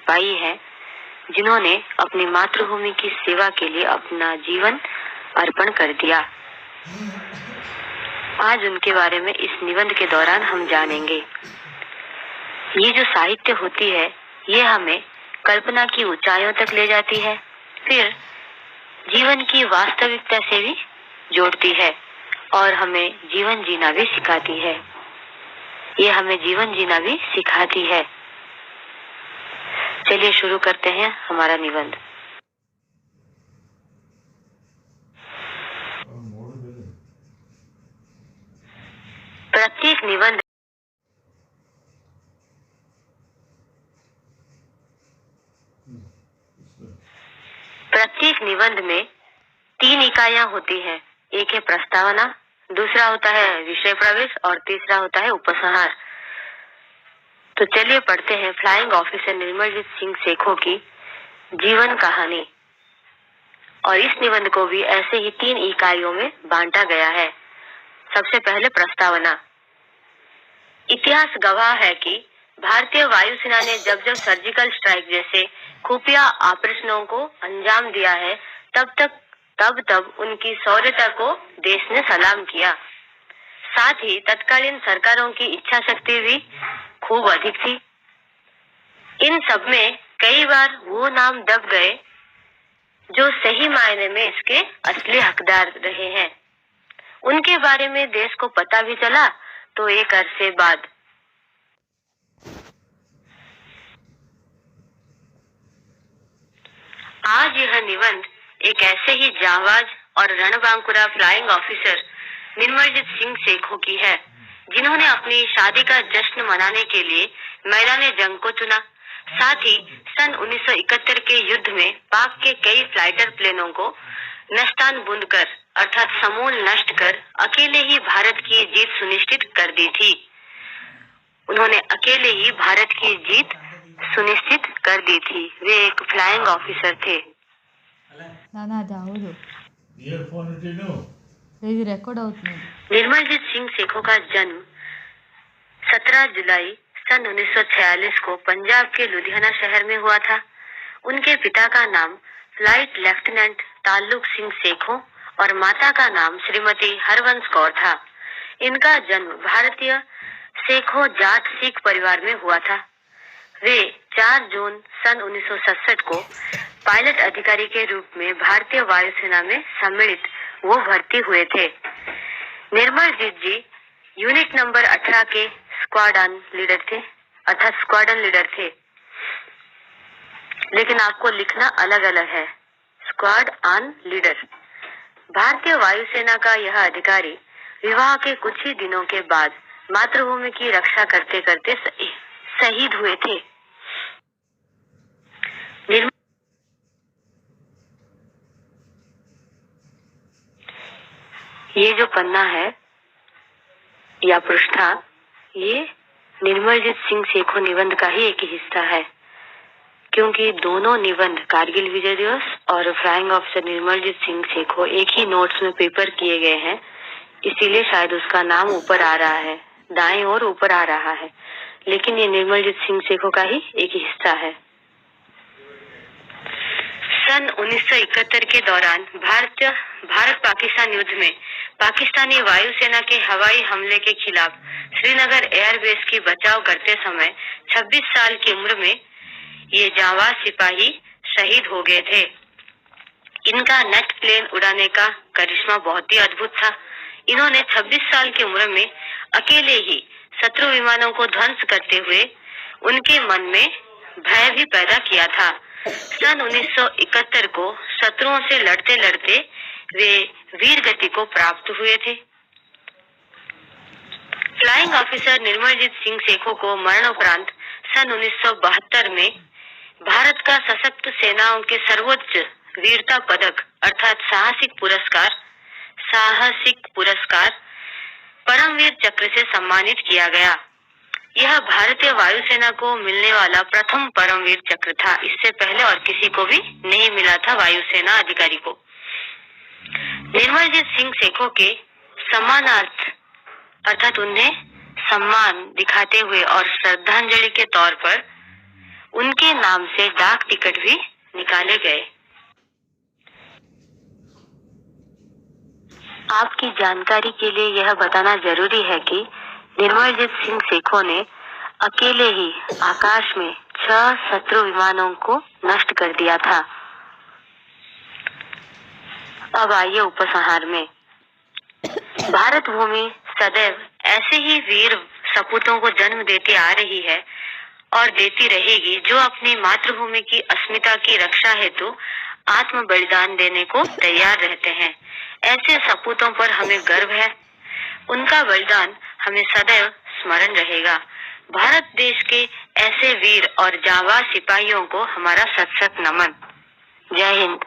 सिपाही हैं जिन्होंने अपनी मातृभूमि की सेवा के लिए अपना जीवन अर्पण कर दिया। आज उनके बारे में इस निबंध के दौरान हम जानेंगे। ये जो साहित्य होती है ये हमें कल्पना की ऊंचाइयों तक ले जाती है, फिर जीवन की वास्तविकता से भी जोड़ती है और हमें जीवन जीना भी सिखाती है। ये हमें जीवन जीना भी सिखाती है। चलिए शुरू करते हैं हमारा निबंध। प्रत्येक निबंध में 3 इकाइयां होती हैं। एक है प्रस्तावना, दूसरा होता है विषय प्रवेश और तीसरा होता है उपसंहार। तो चलिए पढ़ते हैं फ्लाइंग ऑफिसर निर्मलजीत सिंह सेखों की जीवन कहानी। और इस निबंध को भी ऐसे ही 3 इकाइयों में बांटा गया है। सबसे पहले प्रस्तावना। इतिहास गवाह है कि भारतीय वायुसेना ने जब जब सर्जिकल स्ट्राइक जैसे खुफिया ऑपरेशनों को अंजाम दिया है तब उनकी शौर्यता को देश ने सलाम किया। साथ ही तत्कालीन सरकारों की इच्छा शक्ति भी खूब अधिक थी। इन सब में कई बार वो नाम दब गए जो सही मायने में इसके असली हकदार रहे हैं। उनके बारे में देश को पता भी चला तो एक अरसे बाद। आज यह निबंध एक ऐसे ही जांबाज और रणबांकुरा फ्लाइंग ऑफिसर निर्मलजीत सिंह सेखों की है जिन्होंने अपनी शादी का जश्न मनाने के लिए मैदान जंग को चुना। साथ ही सन 1971 के युद्ध में पाक के कई फाइटर प्लेनों को नस्तानबूंद कर अर्थात समूल नष्ट कर अकेले ही भारत की जीत सुनिश्चित कर दी थी। उन्होंने अकेले ही भारत की जीत सुनिश्चित कर दी थी। वे एक फ्लाइंग ऑफिसर थे। निर्मलजीत सिंह सेखों का जन्म 17 जुलाई सन 1946 को पंजाब के लुधियाना शहर में हुआ था। उनके पिता का नाम फ्लाइट लेफ्टिनेंट ताल्लुक सिंह सेखों और माता का नाम श्रीमती हरवंश कौर था। इनका जन्म भारतीय सेखों जाट सिख परिवार में हुआ था। वे 4 जून सन 1967 को पायलट अधिकारी के रूप में भारतीय वायुसेना में सम्मिलित वो भर्ती हुए थे। निर्मलजीत जी यूनिट नंबर 18 के स्क्वाड्रन लीडर थे, लेकिन आपको लिखना अलग अलग है, स्क्वाड ऑन लीडर। भारतीय वायुसेना का यह अधिकारी विवाह के कुछ ही दिनों के बाद मातृभूमि की रक्षा करते करते शहीद हुए थे। ये जो पन्ना है या पृष्ठा, ये निर्मलजीत सिंह सेखों निबंध का ही एक हिस्सा है, क्योंकि दोनों निबंध कारगिल विजय दिवस और फ्लाइंग ऑफिसर निर्मलजीत सिंह सेखों एक ही नोट्स में पेपर किए गए हैं, इसीलिए शायद उसका नाम ऊपर आ रहा है, दाएं ओर ऊपर आ रहा है, लेकिन ये निर्मलजीत सिंह सेखों का ही एक हिस्सा है। सन 1971 के दौरान भारत पाकिस्तान युद्ध में पाकिस्तानी वायुसेना के हवाई हमले के खिलाफ श्रीनगर एयरबेस की बचाव करते समय 26 साल की उम्र में ये जांबाज सिपाही शहीद हो गए थे। इनका नेट प्लेन उड़ाने का करिश्मा बहुत ही अद्भुत था। इन्होंने 26 साल की उम्र में अकेले ही शत्रु विमानों को ध्वंस करते हुए उनके मन में भय भी पैदा किया था। सन 1971 को शत्रुओं से लड़ते लड़ते वे वीर गति को प्राप्त हुए थे। फ्लाइंग ऑफिसर निर्मलजीत सिंह सेखों को मरणोपरांत सन 1972 में भारत का सशस्त्र सेनाओं के सर्वोच्च वीरता पदक अर्थात साहसिक पुरस्कार परमवीर चक्र से सम्मानित किया गया। यह भारतीय वायुसेना को मिलने वाला प्रथम परमवीर चक्र था। इससे पहले और किसी को भी नहीं मिला था वायुसेना अधिकारी को। निर्मलजीत सिंह सेखों के सम्मानार्थ अर्थात उन्हें सम्मान दिखाते हुए और श्रद्धांजलि के तौर पर उनके नाम से डाक टिकट भी निकाले गए। आपकी जानकारी के लिए यह बताना जरूरी है कि निर्मलजीत सिंह सेखों ने अकेले ही आकाश में 6 शत्रु विमानों को नष्ट कर दिया था। अब आइए उपसंहार में। भारत भूमि सदैव ऐसे ही वीर सपूतों को जन्म देती आ रही है और देती रहेगी, जो अपनी मातृभूमि की अस्मिता की रक्षा हेतु आत्म बलिदान देने को तैयार रहते हैं। ऐसे सपूतों पर हमें गर्व है। उनका बलिदान हमें सदैव स्मरण रहेगा। भारत देश के ऐसे वीर और जांबाज सिपाहियों को हमारा सत सत नमन। जय हिंद।